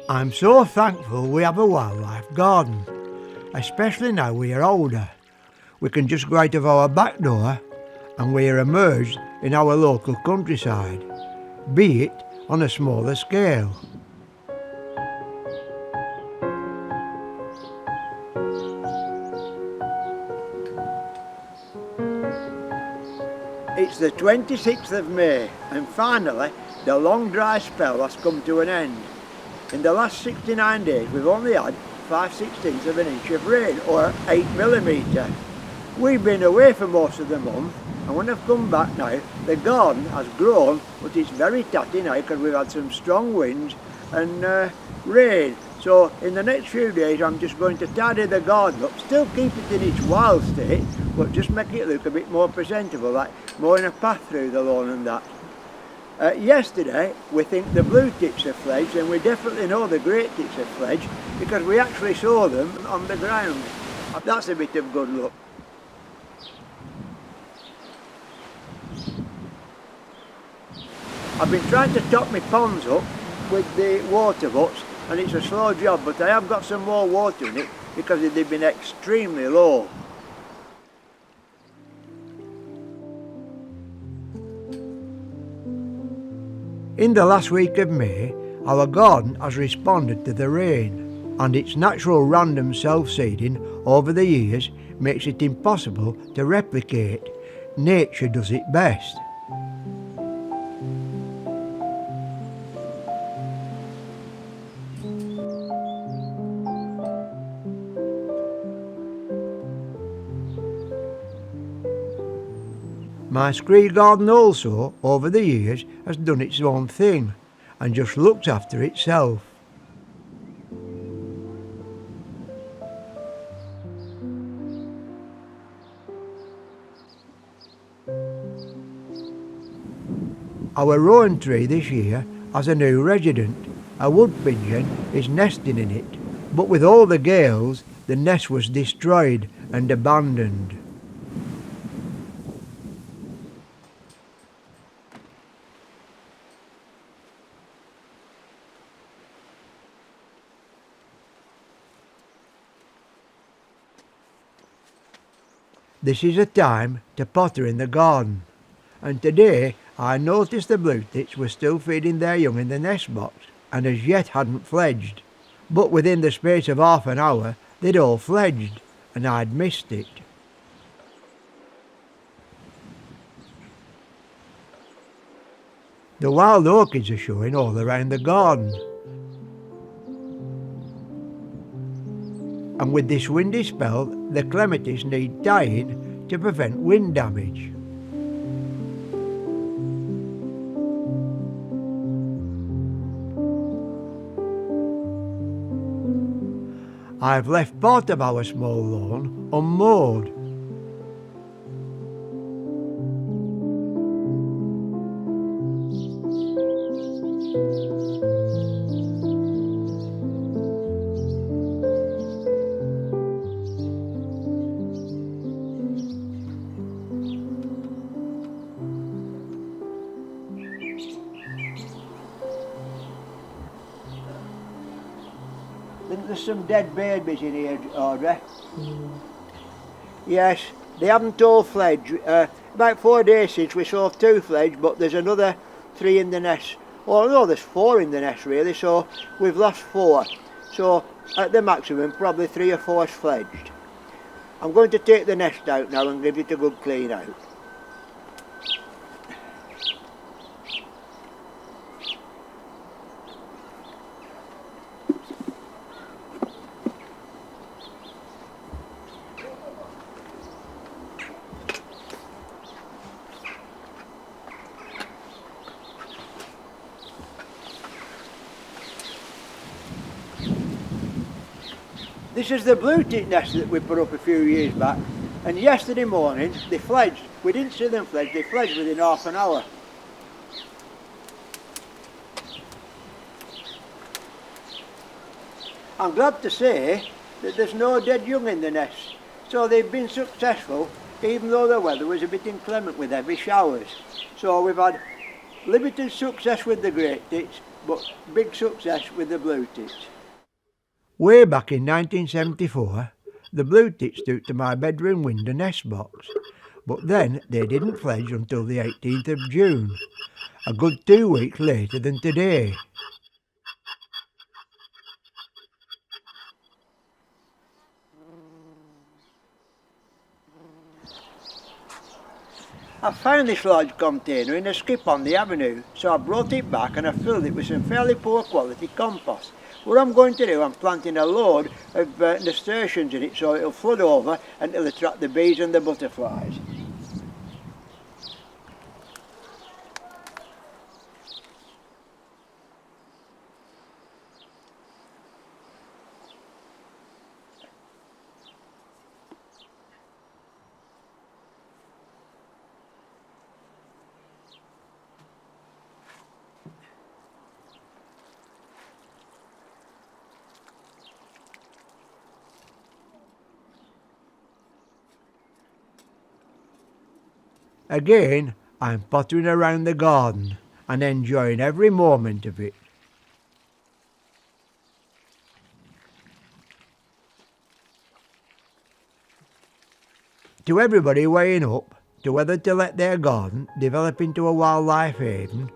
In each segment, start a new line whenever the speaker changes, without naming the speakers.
I'm so thankful we have a wildlife garden, especially now we are older. We can just go out of our back door and we are immersed in our local countryside, be it on a smaller scale. It's the 26th of May and finally the long dry spell has come to an end. In the last 69 days we've only had 5/16 of an inch of rain, or 8 millimetre. We've been away for most of the month, and when I've come back now the garden has grown, but it's very tatty now because we've had some strong winds and rain. So in the next few days I'm just going to tidy the garden up, still keep it in its wild state, but just make it look a bit more presentable, like mowing a path through the lawn and that. Yesterday we think the blue tits have fledged, and we definitely know the great tits have fledged because we actually saw them on the ground. That's a bit of good luck. I've been trying to top my ponds up with the water butts, and it's a slow job, but I have got some more water in it because they've been extremely low. In the last week of May, our garden has responded to the rain, and its natural random self-seeding over the years makes it impossible to replicate. Nature does it best. My scree garden also, over the years, has done its own thing and just looked after itself. Our rowan tree this year has a new resident. A wood pigeon is nesting in it, but with all the gales, the nest was destroyed and abandoned. This is a time to potter in the garden, and today I noticed the blue tits were still feeding their young in the nest box and as yet hadn't fledged, but within the space of half an hour they'd all fledged and I'd missed it. The wild orchids are showing all around the garden, and with this windy spell the clematis need tying to prevent wind damage. I've left part of our small lawn unmowed. I think there's some dead babies in here, Audrey. Yes, they haven't all fledged. About 4 days since we saw 2 fledged, but there's another 3 in the nest. Well, no, there's 4 in the nest really, so we've lost 4. So at the maximum, probably 3 or 4's fledged. I'm going to take the nest out now and give it a good clean out. This is the blue tit nest that we put up a few years back, and yesterday morning they fledged. We didn't see them fledge, they fledged within half an hour. I'm glad to say that there's no dead young in the nest, so they've been successful even though the weather was a bit inclement with heavy showers. So we've had limited success with the great tits, but big success with the blue tits.
Way back in 1974, the blue tits took to my bedroom window nest box, but then they didn't fledge until the 18th of June, a good 2 weeks later than today.
I found this large container in a skip on the avenue, so I brought it back and I filled it with some fairly poor quality compost. What I'm going to do, I'm planting a load of nasturtiums in it so it'll flood over and it'll attract the bees and the butterflies.
Again, I'm pottering around the garden and enjoying every moment of it. To everybody weighing up to whether to let their garden develop into a wildlife haven,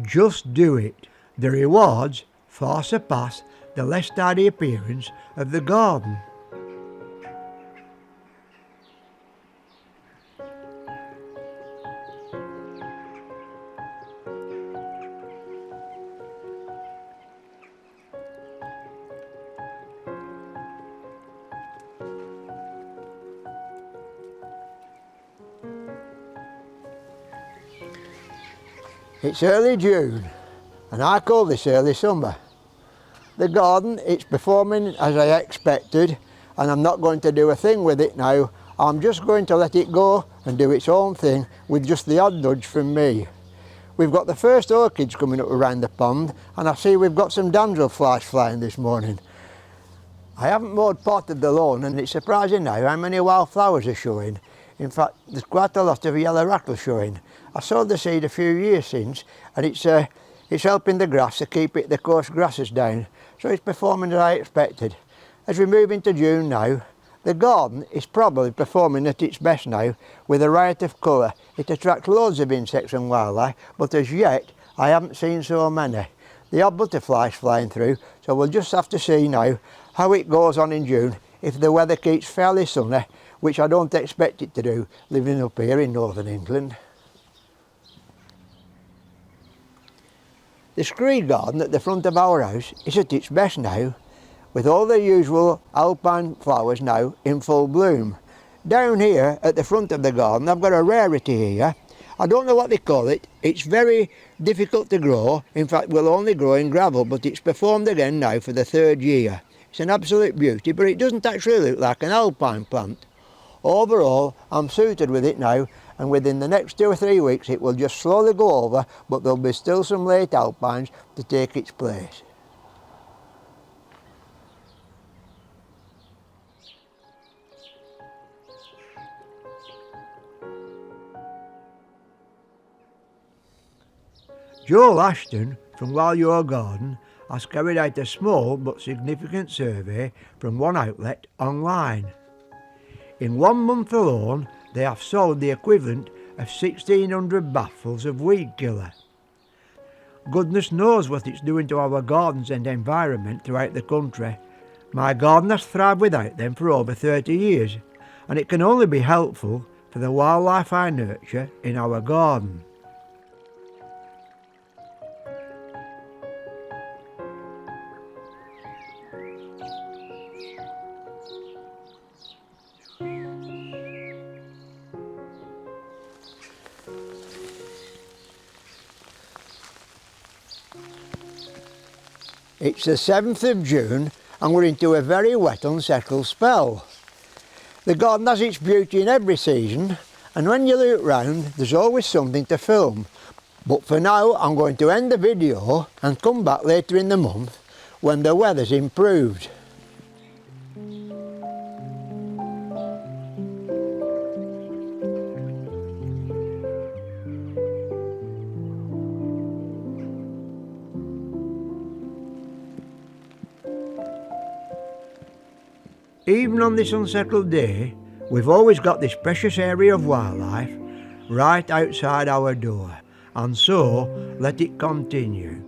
just do it. The rewards far surpass the less tidy appearance of the garden.
It's early June and I call this early summer. The garden, it's performing as I expected and I'm not going to do a thing with it now. I'm just going to let it go and do its own thing with just the odd nudge from me. We've got the first orchids coming up around the pond and I see we've got some damselflies flying this morning. I haven't mowed part of the lawn and it's surprising now how many wildflowers are showing. In fact, there's quite a lot of yellow rattle showing. I sowed the seed a few years since and it's helping the grass to keep the coarse grasses down. So it's performing as I expected. As we move into June now, the garden is probably performing at its best now with a riot of colour. It attracts loads of insects and wildlife, but as yet I haven't seen so many. The odd butterflies flying through, so we'll just have to see now how it goes on in June if the weather keeps fairly sunny, which I don't expect it to do living up here in northern England. The screed garden at the front of our house is at its best now, with all the usual alpine flowers now in full bloom. Down here at the front of the garden I've got a rarity here. I don't know what they call it. It's very difficult to grow. In fact, will only grow in gravel, but it's performed again now for the 3rd year. It's an absolute beauty, but it doesn't actually look like an alpine plant. Overall, I'm suited with it now, and within the next 2 or 3 weeks it will just slowly go over, but there'll be still some late alpines to take its place.
Joel Ashton from While Your Garden has carried out a small but significant survey from one outlet online. In 1 month alone, they have sold the equivalent of 1,600 bathfuls of weed killer. Goodness knows what it's doing to our gardens and environment throughout the country. My garden has thrived without them for over 30 years, and it can only be helpful for the wildlife I nurture in our garden.
It's the 7th of June and we're into a very wet unsettled spell. The garden has its beauty in every season, and when you look round there's always something to film. But for now I'm going to end the video and come back later in the month when the weather's improved.
Even on this unsettled day, we've always got this precious area of wildlife right outside our door, and so let it continue.